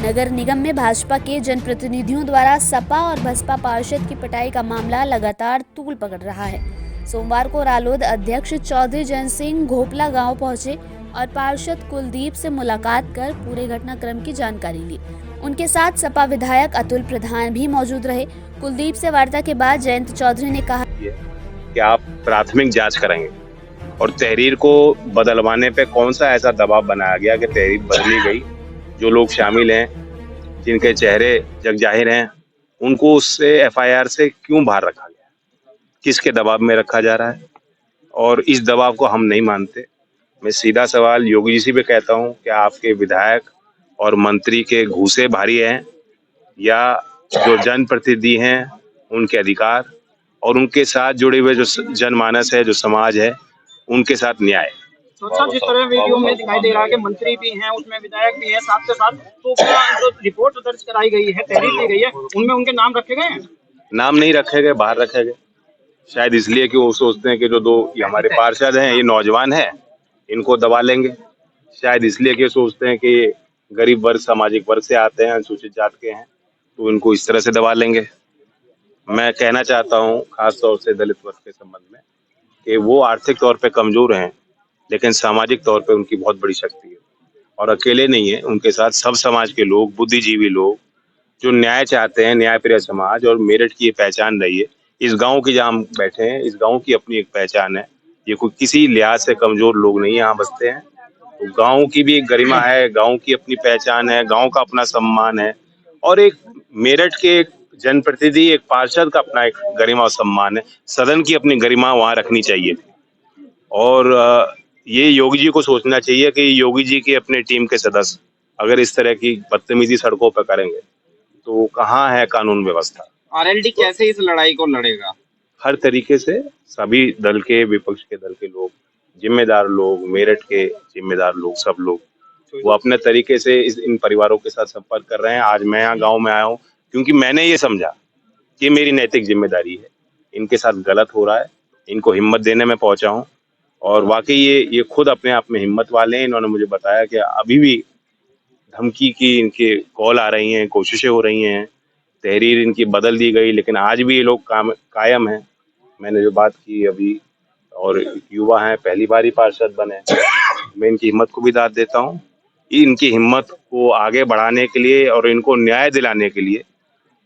नगर निगम में भाजपा के जनप्रतिनिधियों द्वारा सपा और बसपा पार्षद की पिटाई का मामला लगातार तूल पकड़ रहा है। सोमवार को रालोद अध्यक्ष चौधरी जयन सिंह घोपला गांव पहुंचे और पार्षद कुलदीप से मुलाकात कर पूरे घटनाक्रम की जानकारी ली। उनके साथ सपा विधायक अतुल प्रधान भी मौजूद रहे। कुलदीप से वार्ता के बाद जयंत चौधरी ने कहा कि आप प्राथमिक जांच कराएंगे और तहरीर को बदलवाने पे कौन सा ऐसा दबाव बनाया गया कि तहरीर बदली गई। जो लोग शामिल हैं, जिनके चेहरे जगजाहिर हैं, उनको उससे एफआईआर से क्यों बाहर रखा गया, किसके दबाव में रखा जा रहा है, और इस दबाव को हम नहीं मानते। मैं सीधा सवाल योगी जी से भी कहता हूं कि आपके विधायक और मंत्री के घूसे भारी हैं या जो जनप्रतिनिधि हैं उनके अधिकार और उनके साथ जुड़े हुए जो जनमानस है, जो समाज है, उनके साथ न्याय। तो सर, जिस तरह वीडियो में दिखाई दे रहा है कि मंत्री भी हैं, उसमें विधायक भी है साथ के साथ, तो क्या जो रिपोर्ट दर्ज कराई गई है, तहरीर दी गई है, उनमें उनके नाम रखे गए हैं? नाम नहीं रखे गए, बाहर रखे गए, शायद इसलिए कि वो सोचते हैं कि जो दो ये हमारे पार्षद हैं, ये नौजवान हैं, इनको दबा लेंगे। शायद इसलिए कि सोचते हैं कि गरीब वर्ग, सामाजिक वर्ग से आते हैं, अनुसूचित जात के हैं, तो इनको इस तरह से दबा लेंगे। मैं कहना चाहता हूँ खास तौर से दलित वर्ग के संबंध में कि वो आर्थिक तौर पे कमजोर हैं, लेकिन सामाजिक तौर पे उनकी बहुत बड़ी शक्ति है और अकेले नहीं है, उनके साथ सब समाज के लोग, बुद्धिजीवी लोग जो न्याय चाहते हैं, न्याय प्रिय समाज। और मेरठ की ये पहचान रही है, इस गांव की जहाँ हम बैठे हैं, इस गांव की अपनी एक पहचान है। ये कोई किसी लिहाज से कमजोर लोग नहीं यहाँ बसते हैं। तो गांव की भी एक गरिमा है, गांव की अपनी पहचान है, गांव का अपना सम्मान है और एक मेरठ के एक जनप्रतिनिधि, एक पार्षद का अपना एक गरिमा और सम्मान है। सदन की अपनी गरिमा वहाँ रखनी चाहिए और ये योगी जी को सोचना चाहिए कि योगी जी की अपने टीम के सदस्य अगर इस तरह की बदतमीजी सड़कों पर करेंगे तो कहाँ है कानून व्यवस्था। आरएलडी कैसे इस लड़ाई को लड़ेगा? हर तरीके से सभी दल के, विपक्ष के दल के लोग, जिम्मेदार लोग, मेरठ के जिम्मेदार लोग, सब लोग वो अपने तरीके से इन परिवारों के साथ संपर्क कर रहे हैं। आज मैं यहाँ गांव में आया हूँ क्योंकि मैंने ये समझा कि मेरी नैतिक जिम्मेदारी है, इनके साथ गलत हो रहा है, इनको हिम्मत देने में पहुंचा हूँ। और वाकई ये खुद अपने आप में हिम्मत वाले हैं। इन्होंने मुझे बताया कि अभी भी धमकी की इनके कॉल आ रही हैं, कोशिशें हो रही हैं, तहरीर इनकी बदल दी गई, लेकिन आज भी ये लोग कायम हैं। मैंने जो बात की अभी, और युवा हैं, पहली बार ही पार्षद बने, मैं इनकी हिम्मत को भी दाद देता हूँ। इनकी हिम्मत को आगे बढ़ाने के लिए और इनको न्याय दिलाने के लिए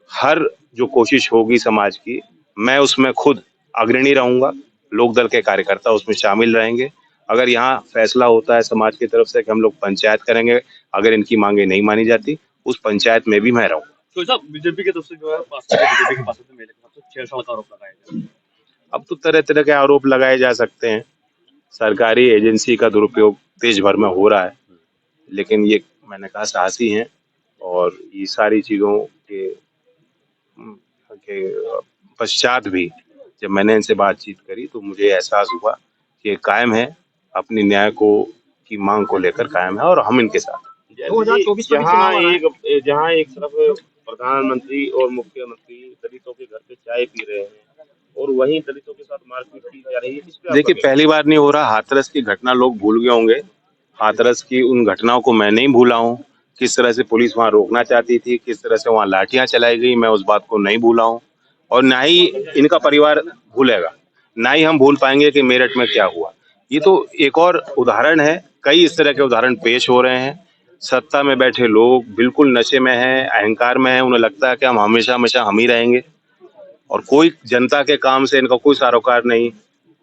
हर जो कोशिश होगी समाज की, मैं उसमें खुद अग्रणी रहूंगा। लोक दल के कार्यकर्ता उसमें शामिल रहेंगे। अगर यहाँ फैसला होता है समाज की तरफ से कि हम लोग पंचायत करेंगे, अगर इनकी मांगे नहीं मानी जाती, उस पंचायत में भी मैं रहूंगा। तो साहब, बीजेपी की तरफ से जो है बीजेपी के पास से मेरे के पास छेड़छाड़ का आरोप लगाया गया। अब तो तरह तरह के आरोप लगाए जा सकते हैं। सरकारी एजेंसी का दुरुपयोग देश भर में हो रहा है, लेकिन ये मैंने कहा साहसी हैं और ये सारी चीजों के पश्चात भी जब मैंने इनसे बातचीत करी तो मुझे एहसास हुआ कि ये कायम है, अपनी न्याय को की मांग को लेकर कायम है और हम इनके साथ। जहाँ एक तरफ प्रधानमंत्री और मुख्यमंत्री दलितों के घर पे चाय पी रहे हैं और वहीं दलितों के साथ मारपीट की जा रही है। देखिए, पहली बार नहीं हो रहा। हाथरस की घटना लोग भूल गए होंगे। हाथरस की उन घटनाओं को मैं नहीं भूला हूँ। किस तरह से पुलिस वहां रोकना चाहती थी, किस तरह से वहां लाठियां चलाई गई, मैं उस बात को नहीं भूला हूँ और ना ही इनका परिवार भूलेगा, ना ही हम भूल पाएंगे कि मेरठ में क्या हुआ। ये तो एक और उदाहरण है, कई इस तरह के उदाहरण पेश हो रहे हैं। सत्ता में बैठे लोग बिल्कुल नशे में हैं, अहंकार में हैं, उन्हें लगता है कि हम हमेशा हमेशा हम ही रहेंगे और कोई जनता के काम से इनका कोई सरोकार नहीं,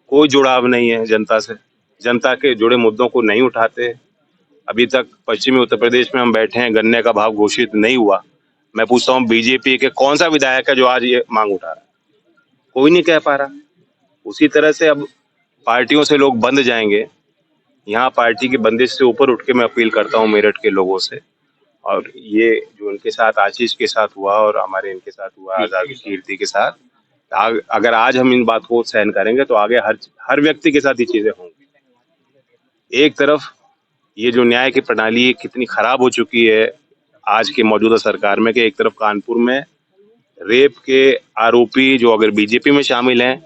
कोई जुड़ाव नहीं है जनता से, जनता के जुड़े मुद्दों को नहीं उठाते। अभी तक पश्चिमी उत्तर प्रदेश में हम बैठे हैं, गन्ने का भाव घोषित नहीं हुआ। मैं पूछता हूँ बीजेपी के कौन सा विधायक है जो आज ये मांग उठा रहा है? कोई नहीं कह पा रहा। उसी तरह से अब पार्टियों से लोग बंध जाएंगे। यहाँ पार्टी की बंदिश से ऊपर उठ के मैं अपील करता हूँ मेरठ के लोगों से, और ये जो इनके साथ आशीष के साथ हुआ और हमारे इनके साथ हुआ आजाद कीर्ति के साथ, अगर आज हम इन बात को सहन करेंगे तो आगे हर व्यक्ति के साथ ये चीजें होंगी। एक तरफ ये जो न्याय की प्रणाली कितनी खराब हो चुकी है आज की मौजूदा सरकार में, कि एक तरफ कानपुर में रेप के आरोपी जो अगर बीजेपी में शामिल हैं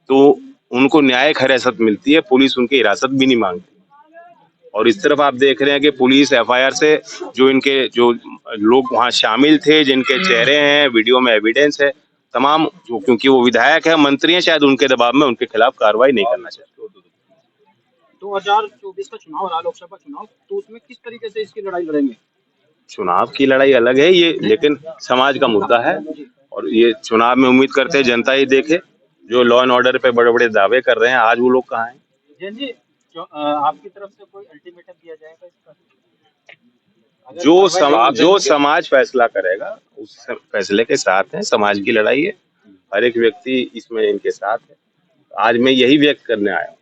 तो उनको न्यायिक हिरासत मिलती है, पुलिस उनकी हिरासत भी नहीं मांगती। और इस तरफ आप देख रहे हैं कि पुलिस एफआईआर से जो इनके जो लोग वहां शामिल थे, जिनके चेहरे हैं, वीडियो में एविडेंस है, तमाम जो, क्योंकि वो विधायक है, मंत्री हैं, शायद उनके दबाव में उनके खिलाफ कार्रवाई नहीं करना चाहिए। 2024 का चुनाव रहा, लोकसभा चुनाव, तो उसमें किस तरीके से इसकी लड़ाई लड़ेंगे? चुनाव की लड़ाई अलग है ये, लेकिन समाज का मुद्दा है और ये चुनाव में उम्मीद करते हैं जनता ही देखे। जो लॉ एंड ऑर्डर पे बड़े बड़े दावे कर रहे हैं, आज वो लोग कहाँ हैं? जैन जी, आपकी तरफ से कोई अल्टीमेटम दिया जाएगा इसका? जो समाज फैसला करेगा उस फैसले के साथ है। समाज की लड़ाई है, हर एक व्यक्ति इसमें इनके साथ है। आज मैं यही व्यक्त करने आया हूँ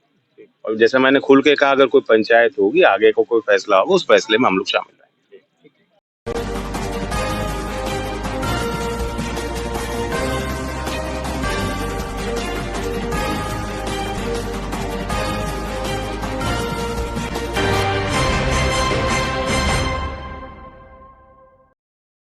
और जैसा मैंने खुल के कहा, अगर कोई पंचायत होगी, आगे को कोई फैसला होगा, उस फैसले में हम लोग शामिल हैं।